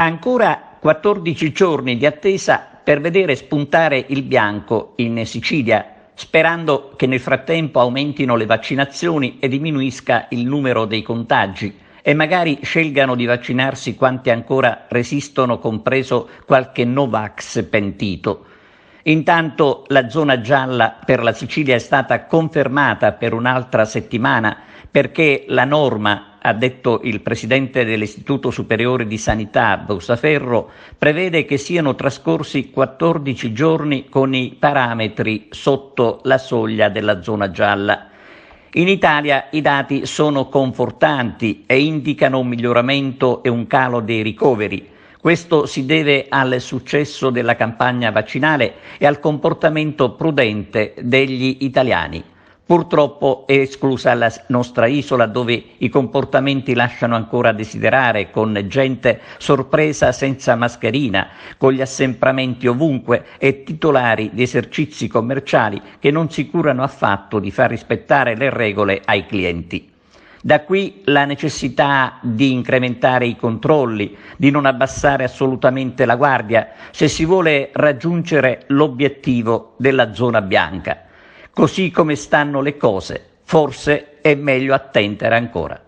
Ancora 14 giorni di attesa per vedere spuntare il bianco in Sicilia, sperando che nel frattempo aumentino le vaccinazioni e diminuisca il numero dei contagi e magari scelgano di vaccinarsi quanti ancora resistono, compreso qualche Novax pentito. Intanto la zona gialla per la Sicilia è stata confermata per un'altra settimana perché la norma, ha detto il presidente dell'Istituto Superiore di Sanità Brusaferro, prevede che siano trascorsi 14 giorni con i parametri sotto la soglia della zona gialla. In Italia i dati sono confortanti e indicano un miglioramento e un calo dei ricoveri. Questo si deve al successo della campagna vaccinale e al comportamento prudente degli italiani. Purtroppo è esclusa la nostra isola, dove i comportamenti lasciano ancora a desiderare, con gente sorpresa senza mascherina, con gli assembramenti ovunque e titolari di esercizi commerciali che non si curano affatto di far rispettare le regole ai clienti. Da qui la necessità di incrementare i controlli, di non abbassare assolutamente la guardia se si vuole raggiungere l'obiettivo della zona bianca. Così come stanno le cose, forse è meglio attendere ancora.